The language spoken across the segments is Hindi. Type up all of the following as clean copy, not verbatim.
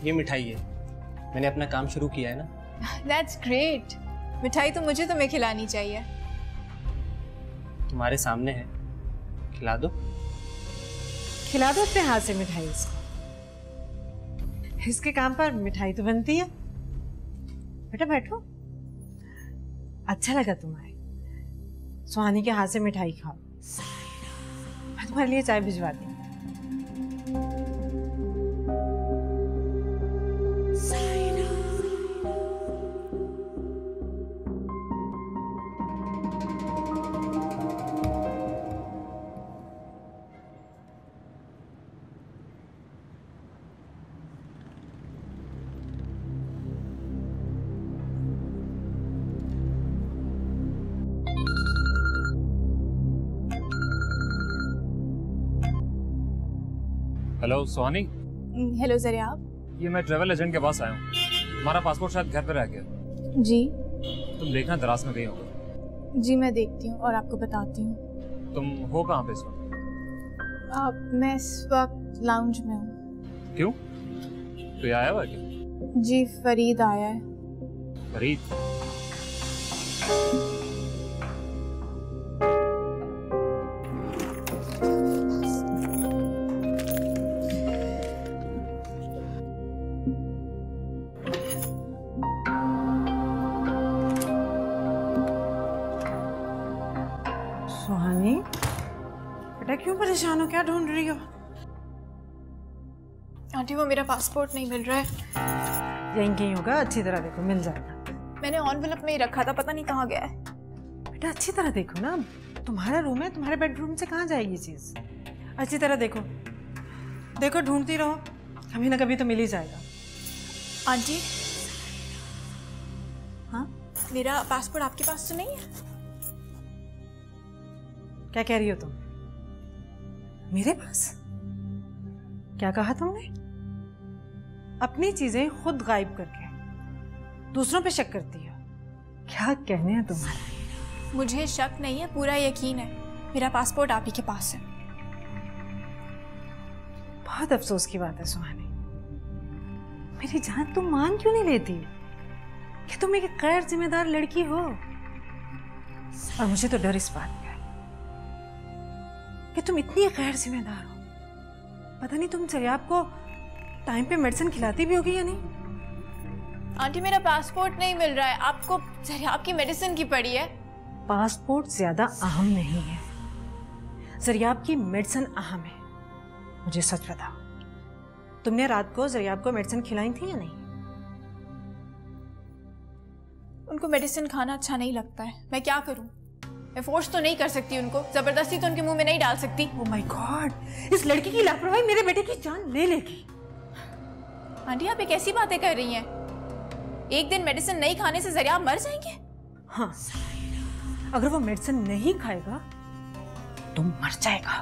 ये मिठाई है, मैंने अपना काम शुरू किया है ना। That's great. मिठाई तो मुझे तुम्हें खिलानी चाहिए। तुम्हारे सामने है, खिला दो। खिला दो अपने हाथ से मिठाई इसको। इसके काम पर मिठाई तो बनती है। बेटा बैठो। अच्छा लगा तुम्हारे सुहानी के हाथ से मिठाई खाओ। मैं तुम्हारे लिए चाय भिजवा दी। हेलो सुहानी। हेलो ज़रियाब। ये मैं ट्रैवल एजेंट के पास आया हूँ। हमारा पासपोर्ट शायद घर पे रह गया। जी। तुम देखना दराज में गई होगी। जी मैं देखती हूँ और आपको बताती हूँ। तुम हो कहाँ पे इस वक्त? मैं इस वक्त लाउंज में हूँ। क्यों? तो ये आया हुआ है क्या? जी फरीद आया है। फरीद? सुहानी बेटा क्यों परेशान हो, क्या ढूंढ रही हो? आंटी वो मेरा पासपोर्ट नहीं मिल रहा है। यहीं कहीं होगा, अच्छी तरह देखो, मिल जाएगा। मैंने एनवेलप में ही रखा था, पता नहीं कहाँ गया है। बेटा अच्छी तरह देखो ना, तुम्हारा रूम है, तुम्हारे बेडरूम से कहाँ जाएगी चीज? अच्छी तरह देखो, देखो ढूंढती रहो, कभी ना कभी तो मिल ही जाएगा। आंटी हाँ मेरा पासपोर्ट आपके पास तो नहीं है? क्या कह रही हो तुम? मेरे पास? क्या कहा तुमने? अपनी चीजें खुद गायब करके दूसरों पे शक करती हो, क्या कहने हैं तुम्हारा? मुझे शक नहीं है, पूरा यकीन है, मेरा पासपोर्ट आप ही के पास है। बहुत अफसोस की बात है सुहानी, मेरी जान तुम मान क्यों नहीं लेती कि तुम एक गैर जिम्मेदार लड़की हो? और मुझे तो डर इस बात का है कि तुम इतनी गैर जिम्मेदार हो, पता नहीं तुम ज़रियाब को टाइम पे मेडिसिन खिलाती भी होगी या नहीं। आंटी मेरा पासपोर्ट नहीं मिल रहा है, आपको ज़रियाब की मेडिसिन की पड़ी है। पासपोर्ट ज्यादा अहम नहीं है, ज़रियाब की मेडिसिन अहम है। मुझे सच बताओ, तुमने रात को ज़रियाब को मेडिसिन खिलाई थी या नहीं? उनको मेडिसिन खाना अच्छा नहीं लगता है, मैं क्या करूं? मैं फोर्स तो नहीं कर सकती उनको, जबरदस्ती तो उनके मुंह में नहीं डाल सकती। ओह माय गॉड, इस लड़की की लापरवाही मेरे बेटे की जान ले लेगी। आंटी आप एक ऐसी बातें कर रही हैं, एक दिन मेडिसिन नहीं खाने से ज़रियाब मर जाएंगे? हाँ, अगर वो मेडिसिन नहीं खाएगा तो मर जाएगा।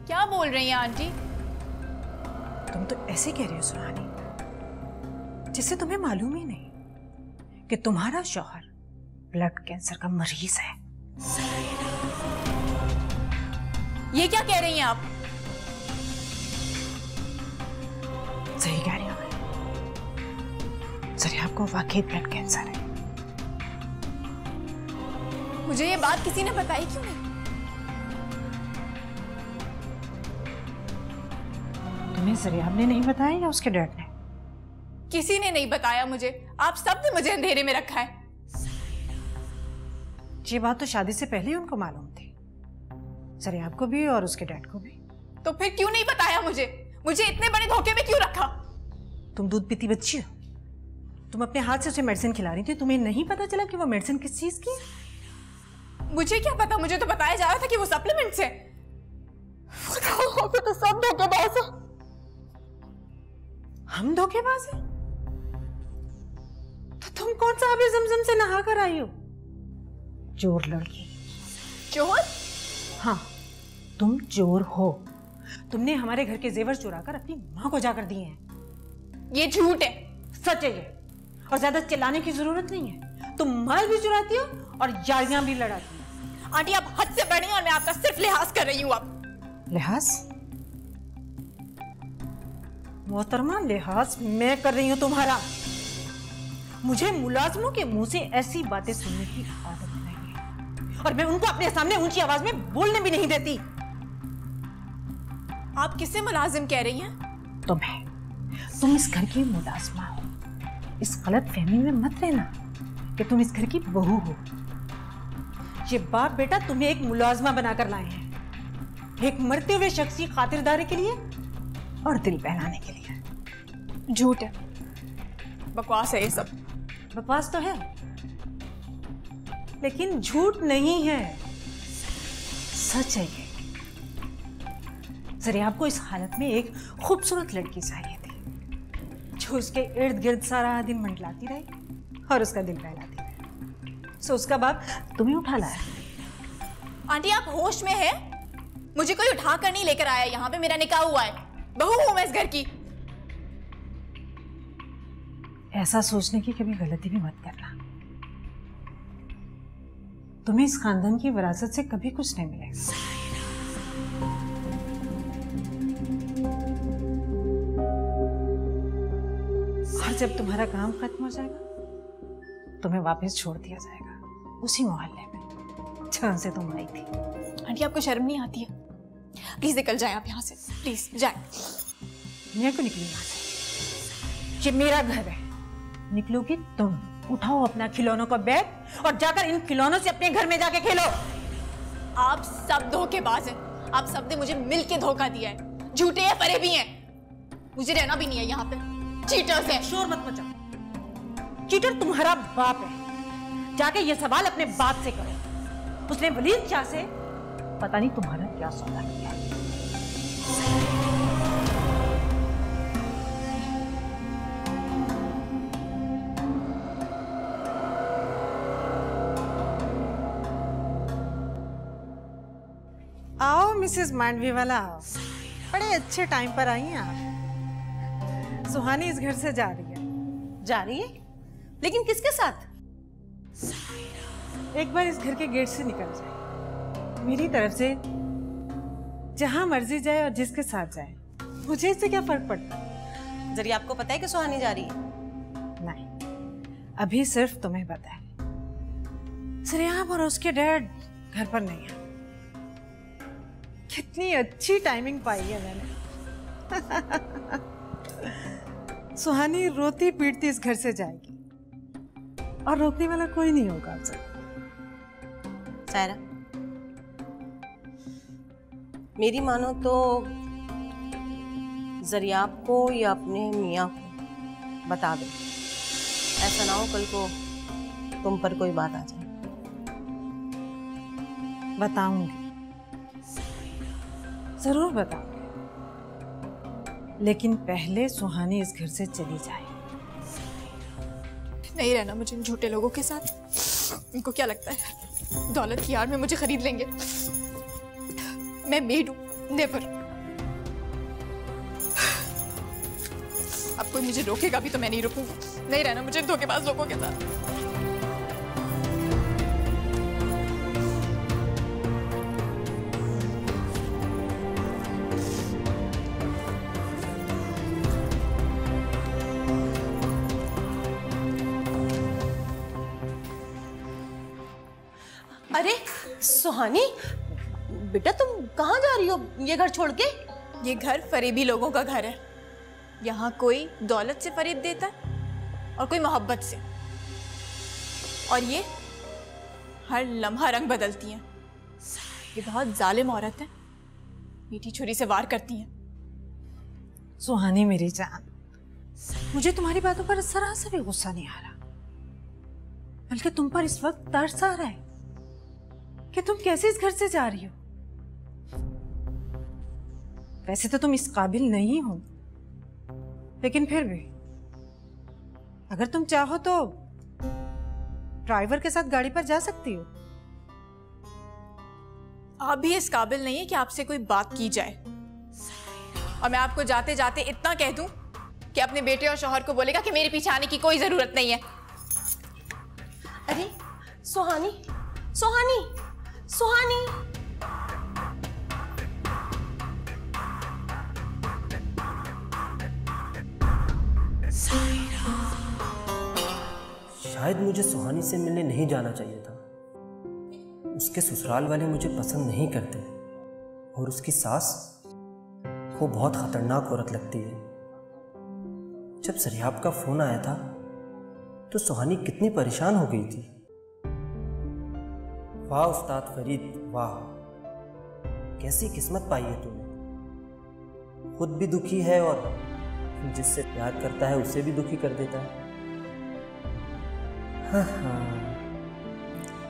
क्या बोल रही हैं आंटी? तुम तो ऐसे कह रही हो सुहानी, जिससे तुम्हें मालूम ही नहीं कि तुम्हारा शौहर ब्लड कैंसर का मरीज है। ये क्या कह रही हैं आप? सही कह रही हूं मैं, ज़रियाब को वाकई ब्लड कैंसर है। मुझे ये बात किसी ने बताई क्यों नहीं? तुम्हें ज़रियाब ने नहीं बताया या उसके डैड ने? किसी ने नहीं बताया मुझे, आप सबने मुझे अंधेरे में रखा है। ये बात तो शादी से पहले ही उनको मालूम थी, ज़रियाब को भी और उसके डैड को भी। तो फिर क्यों नहीं बताया मुझे? मुझे इतने बड़े धोखे में क्यों रखा? तुम दूध पीती बच्ची हो, तुम अपने हाथ से उसे मेडिसिन खिला रही थी, तुम्हें नहीं पता चला कि वो मेडिसिन किस चीज की है? मुझे क्या पता, मुझे तो बताया जा रहा था कि वो सप्लीमेंट्स है। तो सब धोखेबाज हो। हम धोखेबाज हैं? तो तुम कौन सा आबे ज़मज़म से नहा कर आई हो? चोर लड़की। चोर? हाँ, तुम चोर हो। तुमने हमारे घर के जेवर चुरा कर अपनी माँ को जाकर दिए हैं। ये झूठ है। सच है ये, और ज्यादा चिल्लाने की जरूरत नहीं है। तुम माल भी चुराती हो और यारियां भी लड़ाती हो। आंटी आप हद से बढ़ी और मैं आपका सिर्फ लिहाज कर रही हूँ। अब लिहाज? मोहतरमा, लिहाज मैं कर रही हूं तुम्हारा। मुझे मुलाजमों के मुंह से ऐसी बातें सुनने की आदत नहीं है और मैं उनको अपने सामने ऊंची आवाज में बोलने भी नहीं देती। आप किससे मुलाजिम कह रही हैं? तुम इस घर की मुलाजमा हो। इस गलत फहमी में मत रहना कि तुम इस घर की बहू हो। ये बाप बेटा तुम्हें एक मुलाजमा बनाकर लाए हैं, एक मरते हुए शख्स की खातिरदारी के लिए और दिल बहलाने के लिए। झूठ है, बकवास है ये सब। बकवास तो है, लेकिन झूठ नहीं है, सच है ये। जरिया आपको इस हालत में एक खूबसूरत लड़की चाहिए थी जो उसके इर्द गिर्द सारा दिन मंडलाती रहे और उसका दिल बहलाती रहे। सो उसका बाप तुम्हें उठा लाया। आंटी आप होश में है? मुझे कोई उठा कर नहीं लेकर आया, यहाँ पे मेरा निकाह हुआ है, बहू हूं मैं इस घर की। ऐसा सोचने की कभी गलती भी मत करना। तुम्हें इस खानदान की विरासत से कभी कुछ नहीं मिलेगा। और जब तुम्हारा काम खत्म हो जाएगा तुम्हें वापस छोड़ दिया जाएगा उसी मोहल्ले में जहां से तुम आई थी। आंटी आपको शर्म नहीं आती है? प्लीज निकल जाए आप यहाँ से, प्लीज जाए। मैं क्यों निकली यहाँ से? ये मेरा घर है, निकलोगी तुम। उठाओ अपना खिलौनों का बैग और जाकर इन खिलौनों से अपने घर में जाके खेलो। आप सब धोखेबाज हैं, आप सब ने मुझे मिल के धोखा दिया है, झूठे हैं, फरे भी हैं। मुझे रहना भी नहीं है यहाँ पे, चीटर्स हैं। शोर मत मचाओ, चीटर तुम्हारा बाप है। जाके ये सवाल अपने बाप से करो, उसने वलीद शाह से पता नहीं तुम्हारा क्या सौदा किया है। आओ मिसेस मांडवी वाला, आओ। बड़े अच्छे टाइम पर आई हैं आप। सुहानी इस घर से जा रही है। जा रही है? लेकिन किसके साथ? एक बार इस घर के गेट से निकल जाए, मेरी तरफ से जहां मर्जी जाए और जिसके साथ जाए, मुझे इससे क्या फर्क पड़ता है? जरिए आपको पता है कि सुहानी जा रही है? नहीं, अभी सिर्फ तुम्हें पता है। सरियाब और उसके डैड घर पर नहीं है। कितनी अच्छी टाइमिंग पाई है मैंने। सुहानी रोती पीटती इस घर से जाएगी और रोकने वाला कोई नहीं होगा उसे। सायरा, मेरी मानो तो जरियाब को या अपने मियाँ को बता दो, ऐसा ना हो कल को तुम पर कोई बात आ जाए। बताऊंगी, जरूर बताऊंगी, लेकिन पहले सुहानी इस घर से चली जाए। नहीं रहना मुझे इन झूठे लोगों के साथ। इनको क्या लगता है दौलत की आड़ में मुझे खरीद लेंगे? मैं मेड हूं, नेवर। अब कोई मुझे रोकेगा भी तो मैं नहीं रुकूंगी। नहीं रहना मुझे इन धोखेबाज लोगों के साथ। अरे सुहानी बेटा, तुम कहाँ जा रही हो ये घर छोड़ के? ये घर फरेबी लोगों का घर है। यहाँ कोई दौलत से फरेब देता है और कोई मोहब्बत से, और ये हर लम्हा रंग बदलती हैं। ये बहुत जालिम औरत है, मीठी छुरी से वार करती हैं। सुहानी मेरी जान, मुझे तुम्हारी बातों पर जरा सा भी गुस्सा नहीं आ रहा, बल्कि तुम पर इस वक्त तरस आ रहा है कि तुम कैसे इस घर से जा रही हो। वैसे तो तुम इस काबिल नहीं हो, लेकिन फिर भी अगर तुम चाहो तो ड्राइवर के साथ गाड़ी पर जा सकती हो। आप भी इस काबिल नहीं है कि आपसे कोई बात की जाए। और मैं आपको जाते जाते इतना कह दूं कि अपने बेटे और शौहर को बोलेगा कि मेरे पीछे आने की कोई जरूरत नहीं है। अरे सुहानी, सुहानी, सुहानी, शायद मुझे सुहानी से मिलने नहीं जाना चाहिए था। उसके ससुराल वाले मुझे पसंद नहीं करते और उसकी सास, वो बहुत खतरनाक औरत लगती है। जब सरियाब का फोन आया था तो सुहानी कितनी परेशान हो गई थी। वाह उस्ताद फरीद, वाह, कैसी किस्मत पाई है तूने। खुद भी दुखी है और जिससे प्यार करता है उसे भी दुखी कर देता है। हाँ,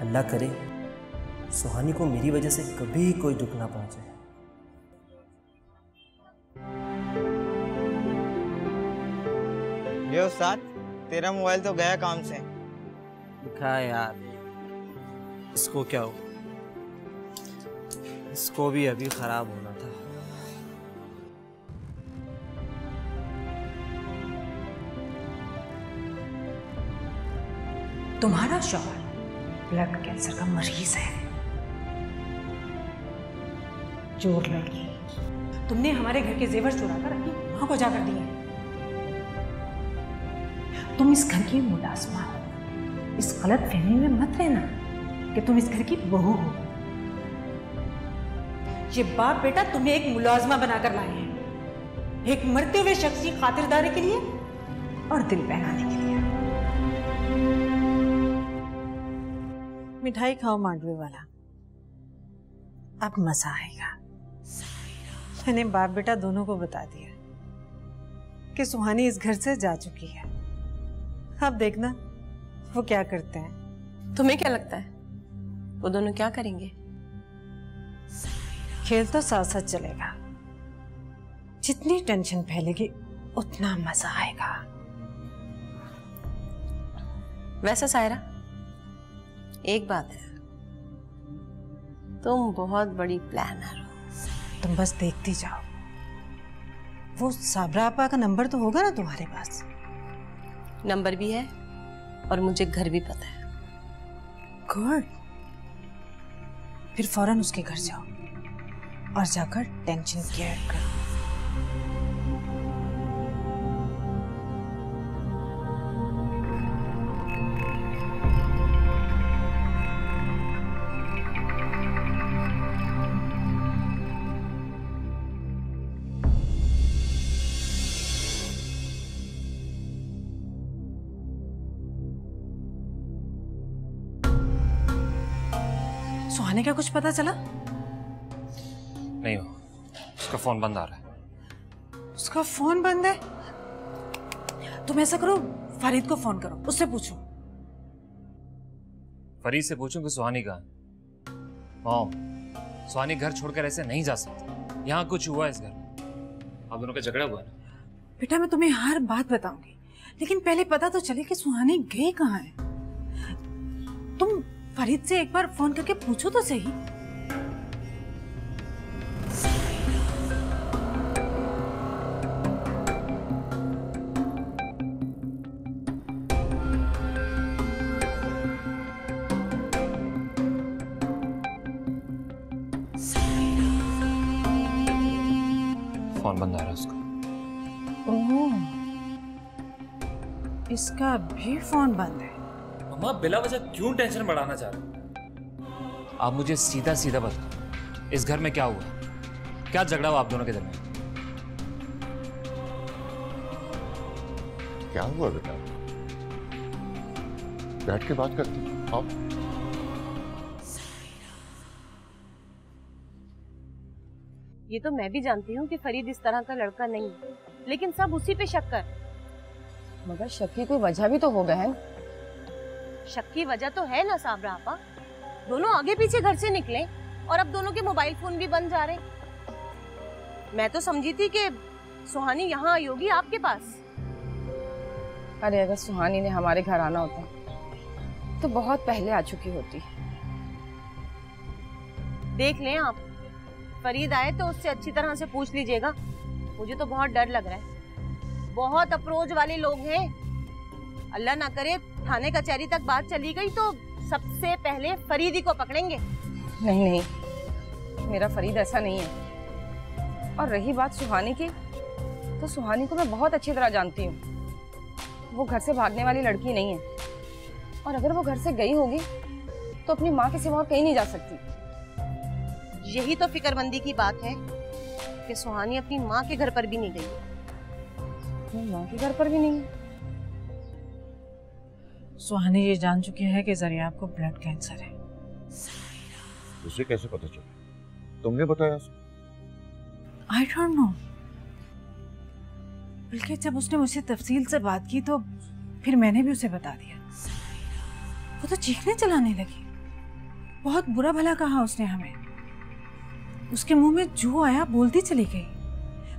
अल्लाह करे सुहानी को मेरी वजह से कभी कोई दुख ना पहुंचे। ये उस्ताद, तेरा मोबाइल तो गया काम से। दिखा यार, इसको क्या हो? इसको भी अभी खराब होना था। तुम्हारा शौहर ब्लड कैंसर का मरीज है। चोर लड़की, तुमने हमारे घर के जेवर चुरा कर अपनी मां को जाकर दिए। तुम इस घर की मुलाजमा हो, इस गलत फहमी में मत रहना कि तुम इस घर की बहू हो। ये बाप बेटा तुम्हें एक मुलाजमा बनाकर लाए हैं, एक मरते हुए शख्स की खातिरदारी के लिए और दिल बहलाने के लिए। मिठाई खाओ मांडवे वाला, अब मजा आएगा। मैंने बाप बेटा दोनों को बता दिया कि सुहानी इस घर से जा चुकी है। अब देखना वो क्या करते हैं। तुम्हें क्या लगता है वो दोनों क्या करेंगे? खेल तो साथ साथ चलेगा। जितनी टेंशन फैलेगी उतना मजा आएगा। वैसे सायरा, एक बात है, तुम बहुत बड़ी प्लानर हो। तुम बस देखती जाओ। वो साबरा आपा का नंबर तो होगा ना तुम्हारे पास? नंबर भी है और मुझे घर भी पता है। गुड, फिर फौरन उसके घर जाओ और जाकर टेंशन क्लियर करो। सुहानी का कुछ पता चला? नहीं हो, उसका फोन बंद आ रहा है। उसका फोन बंद है? तुम ऐसा करो, फरीद को फोन करो, उससे पूछो। फरीद से पूछूं कि सुहानी कहाँ है? मॉम, सुहानी घर छोड़कर ऐसे नहीं जा सकती। यहाँ कुछ हुआ है इस घर में। आप दोनों का झगड़ा हुआ है? बेटा मैं तुम्हें हर बात बताऊंगी, लेकिन पहले पता तो चले कि सुहानी गई कहाँ है। तुम फरीद से एक बार फोन करके पूछो तो सही। फोन बंद आ रहा है उसका। ओह, इसका भी फोन बंद है। मम्मा बिला वजह क्यों टेंशन बढ़ाना चाह रहे हो? आप मुझे सीधा सीधा बताओ, इस घर में क्या हुआ? क्या झगड़ा हुआ आप दोनों के दरमियान? क्या हुआ बेटा? बैठ के बात करते हैं। आओ। ये तो मैं भी जानती हूँ कि फरीद इस तरह का लड़का नहीं है, लेकिन सब उसी पे शक कर। मगर शक की कोई वजह भी तो हो बहन। शक की वजह तो है ना साबरा आपा। दोनों आगे पीछे घर से निकले और अब दोनों के मोबाइल फोन भी बंद जा रहे। मैं तो समझी थी कि सुहानी यहाँ आई होगी आपके पास। अरे अगर सुहानी ने हमारे घर आना होता तो बहुत पहले आ चुकी होती। देख लें आप, फरीद आए तो उससे अच्छी तरह से पूछ लीजिएगा। मुझे तो बहुत डर लग रहा है। बहुत अप्रोच वाले लोग हैं। अल्लाह ना करे थाने कचहरी तक बात चली गई तो सबसे पहले फरीदी को पकड़ेंगे। नहीं नहीं, मेरा फरीद ऐसा नहीं है। और रही बात सुहानी की, तो सुहानी को मैं बहुत अच्छी तरह जानती हूँ। वो घर से भागने वाली लड़की नहीं है। और अगर वो घर से गई होगी तो अपनी माँ के सिवा और कहीं नहीं जा सकती। यही तो फिक्रमंदी की बात है कि सुहानी अपनी माँ के घर पर भी नहीं गई। अपनी माँ के घर पर भी नहीं है। सुहानी ये जान चुकी है कि जरिया को ब्लड कैंसर है। उसे कैसे पता चला? तुमने बताया? I don't know. बल्कि जब उसने मुझसे तफसील से बात की तो फिर मैंने भी उसे बता दिया। वो तो चीखने चलाने लगी। बहुत बुरा भला कहा उसने हमें। उसके मुंह में जो आया बोलती चली गई।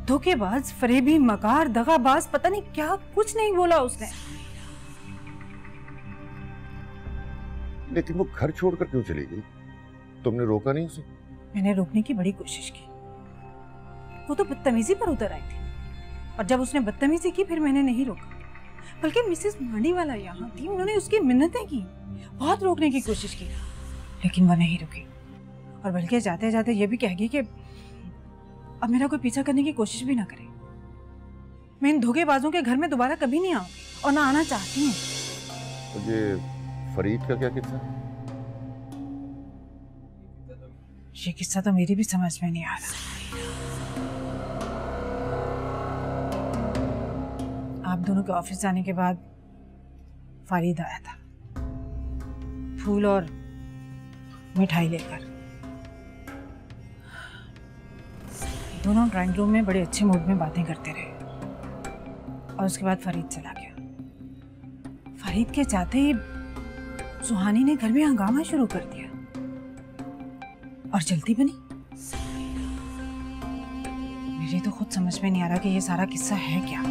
धोखेबाज, फरेबी, मकार, दगाबाज, पता नहीं क्या कुछ नहीं बोला उसने। लेकिन वो घर छोड़कर क्यों चली गई? तुमने रोका नहीं उसे? मैंने रोकने की बड़ी कोशिश की। वो तो बदतमीजी पर उतर आई थी और जब उसने बदतमीजी की फिर मैंने नहीं रोका। बल्कि मिसेस मांडीवाला यहाँ थी, उन्होंने उसकी मिन्नतें की, बहुत रोकने की कोशिश की, लेकिन वो नहीं रुकी। और बल्कि जाते जाते ये भी कह गई कि अब मेरा कोई पीछा करने की कोशिश भी ना करे। मैं इन धोखेबाजों के घर में दोबारा कभी नहीं आऊंगी और ना आना चाहती हूँ। तो ये फरीद का क्या किस्सा है? ये किस्सा तो मेरी भी समझ में नहीं आ रहा। आप दोनों के ऑफिस जाने के बाद फरीद आया था, फूल और मिठाई लेकर। दोनों ड्राइंग रूम में बड़े अच्छे मूड में बातें करते रहे और उसके बाद फरीद चला गया। फरीद के जाते ही सुहानी ने घर में हंगामा शुरू कर दिया और जल्दी बनी। मुझे तो खुद समझ में नहीं आ रहा कि ये सारा किस्सा है क्या।